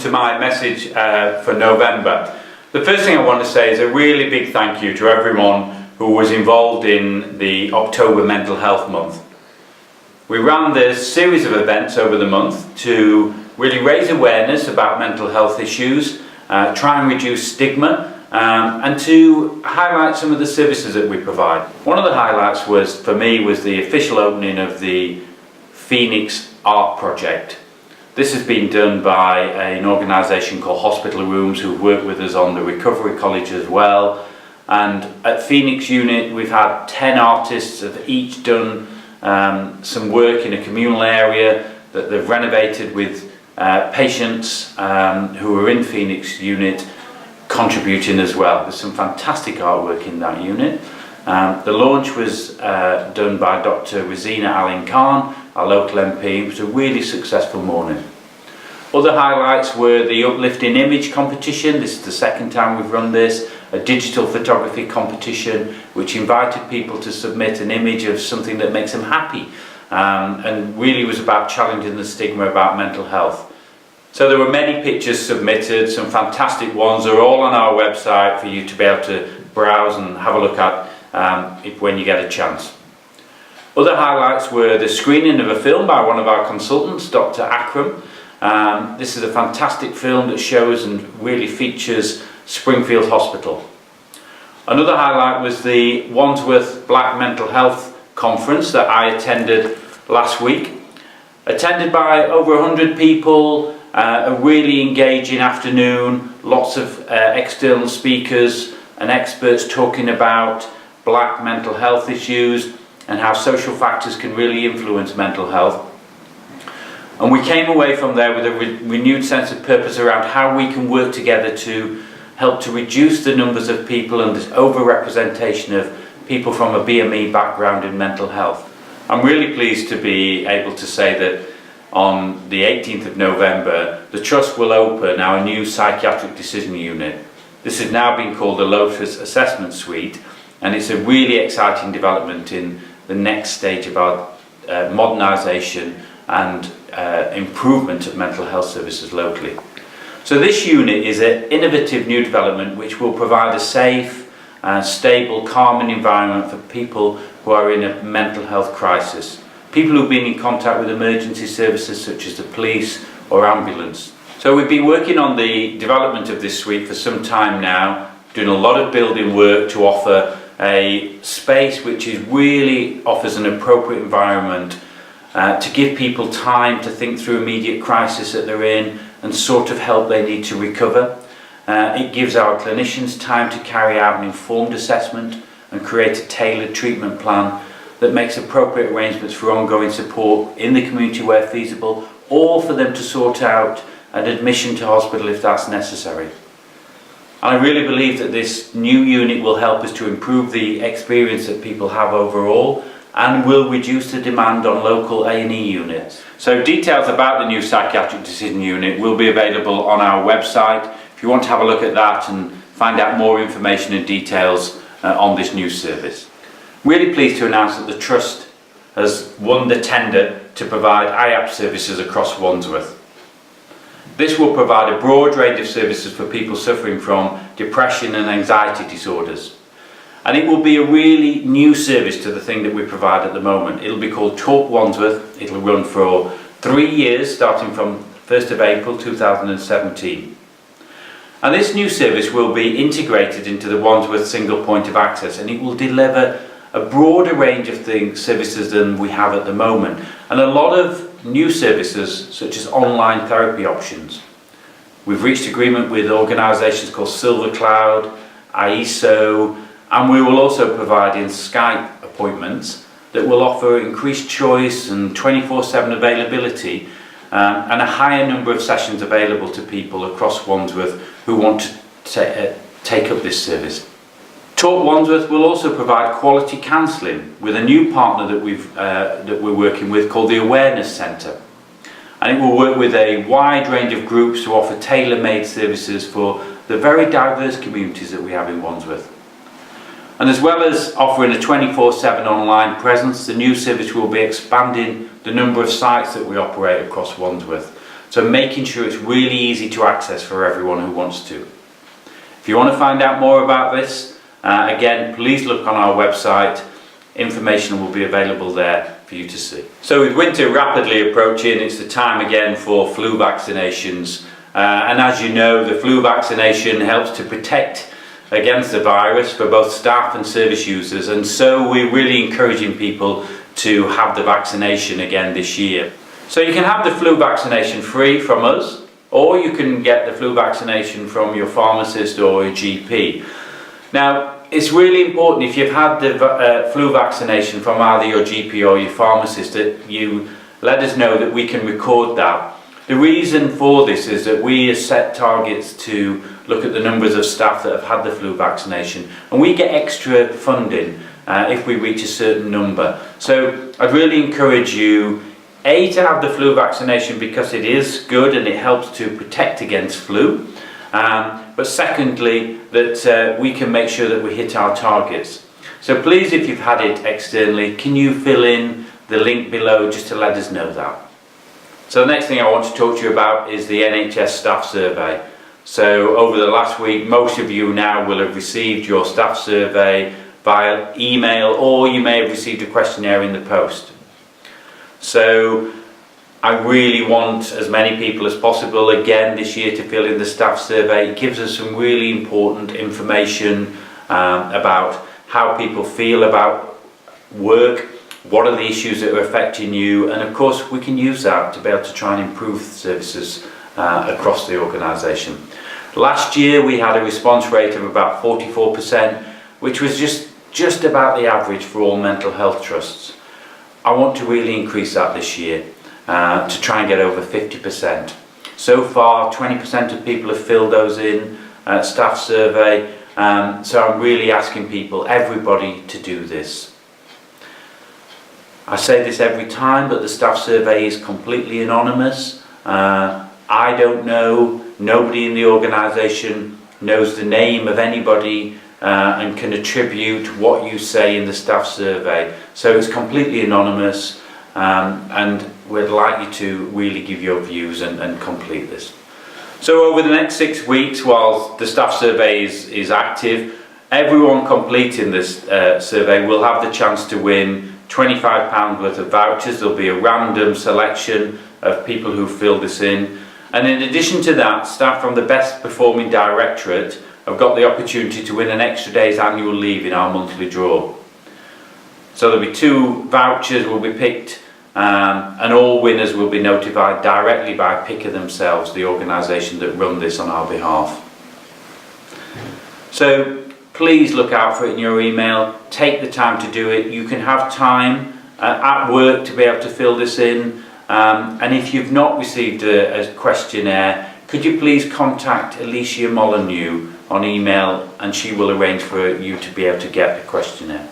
to my message for November. The first thing I want to say is a really big thank you to everyone who was involved in the October Mental Health Month. We ran this series of events over the month to really raise awareness about mental health issues, try and reduce stigma, and to highlight some of the services that we provide. One of the highlights was, for me, was the official opening of the Phoenix Art Project. This has been done by an organisation called Hospital Rooms, who've worked with us on the Recovery College as well. And at Phoenix Unit we've had 10 artists that have each done some work in a communal area that they've renovated with patients who are in Phoenix Unit contributing as well. There's some fantastic artwork in that unit. The launch was done by Dr. Rosina Allen Khan, our local MP. It was a really successful morning. Other highlights were the Uplifting Image competition. This is the second time we've run this. A digital photography competition which invited people to submit an image of something that makes them happy, and really was about challenging the stigma about mental health. So there were many pictures submitted, some fantastic ones. They're all on our website for you to be able to browse and have a look at when you get a chance. Other highlights were the screening of a film by one of our consultants, Dr. Akram. This is a fantastic film that shows and really features Springfield Hospital. Another highlight was the Wandsworth Black Mental Health Conference that I attended last week. Attended by over 100 people, a really engaging afternoon, lots of external speakers and experts talking about black mental health issues and how social factors can really influence mental health. And we came away from there with a renewed sense of purpose around how we can work together to help to reduce the numbers of people and this over-representation of people from a BME background in mental health. I'm really pleased to be able to say that on the 18th of November, the Trust will open our new Psychiatric Decision Unit. This has now been called the Lotus Assessment Suite, and it's a really exciting development in the next stage of our modernisation and improvement of mental health services locally. So this unit is an innovative new development which will provide a safe, stable, calming environment for people who are in a mental health crisis. People who've been in contact with emergency services such as the police or ambulance. So we've been working on the development of this suite for some time now, doing a lot of building work to offer a space which really offers an appropriate environment to give people time to think through immediate crisis that they're in and sort of help they need to recover. It gives our clinicians time to carry out an informed assessment and create a tailored treatment plan that makes appropriate arrangements for ongoing support in the community where feasible, or for them to sort out an admission to hospital if that's necessary. And I really believe that this new unit will help us to improve the experience that people have overall and will reduce the demand on local A&E units. So details about the new Psychiatric Decision Unit will be available on our website if you want to have a look at that and find out more information and details on this new service. Really pleased to announce that the Trust has won the tender to provide IAPT services across Wandsworth. This will provide a broad range of services for people suffering from depression and anxiety disorders. And it will be a really new service to the thing that we provide at the moment. It'll be called Talk Wandsworth. It'll run for 3 years, starting from 1st of April 2017. And this new service will be integrated into the Wandsworth single point of access, and it will deliver a broader range of services than we have at the moment, and a lot of new services such as online therapy options. We've reached agreement with organisations called Silver Cloud, IESO, and we will also provide in Skype appointments that will offer increased choice and 24/7 availability and a higher number of sessions available to people across Wandsworth who want to take up this service. Talk Wandsworth will also provide quality counselling with a new partner that we're working with called the Awareness Centre. And it will work with a wide range of groups to offer tailor-made services for the very diverse communities that we have in Wandsworth. And as well as offering a 24/7 online presence, the new service will be expanding the number of sites that we operate across Wandsworth. So making sure it's really easy to access for everyone who wants to. If you want to find out more about this, again, please look on our website. Information will be available there for you to see. So with winter rapidly approaching, it's the time again for flu vaccinations. And as you know, the flu vaccination helps to protect against the virus for both staff and service users, and so we're really encouraging people to have the vaccination again this year. So you can have the flu vaccination free from us, or you can get the flu vaccination from your pharmacist or your GP. Now, it's really important if you've had the flu vaccination from either your GP or your pharmacist that you let us know, that we can record that. The reason for this is that we set targets to look at the numbers of staff that have had the flu vaccination, and we get extra funding if we reach a certain number. So I'd really encourage you, A, to have the flu vaccination because it is good and it helps to protect against flu, but secondly that we can make sure that we hit our targets. So please, if you've had it externally, can you fill in the link below just to let us know that. So the next thing I want to talk to you about is the NHS staff survey. So over the last week, most of you now will have received your staff survey via email, or you may have received a questionnaire in the post. So I really want as many people as possible again this year to fill in the staff survey. It gives us some really important information about how people feel about work, what are the issues that are affecting you, and of course we can use that to be able to try and improve services across the organisation. Last year we had a response rate of about 44%, which was just about the average for all mental health trusts. I want to really increase that this year to try and get over 50%. So far 20% of people have filled those in, staff survey, so I'm really asking people, everybody, to do this. I say this every time, but the staff survey is completely anonymous. I don't know, nobody in the organisation knows the name of anybody and can attribute what you say in the staff survey. So it's completely anonymous, and we'd like you to really give your views and complete this. So over the next 6 weeks, while the staff survey is active, everyone completing this survey will have the chance to win £25 worth of vouchers. There'll be a random selection of people who filled this in, and in addition to that, staff from the best performing directorate have got the opportunity to win an extra day's annual leave in our monthly draw. So there'll be 2 vouchers will be picked, and all winners will be notified directly by PICA themselves, the organisation that run this on our behalf. So please look out for it in your email, take the time to do it. You can have time at work to be able to fill this in, and if you've not received a questionnaire, could you please contact Alicia Molyneux on email, and she will arrange for you to be able to get the questionnaire.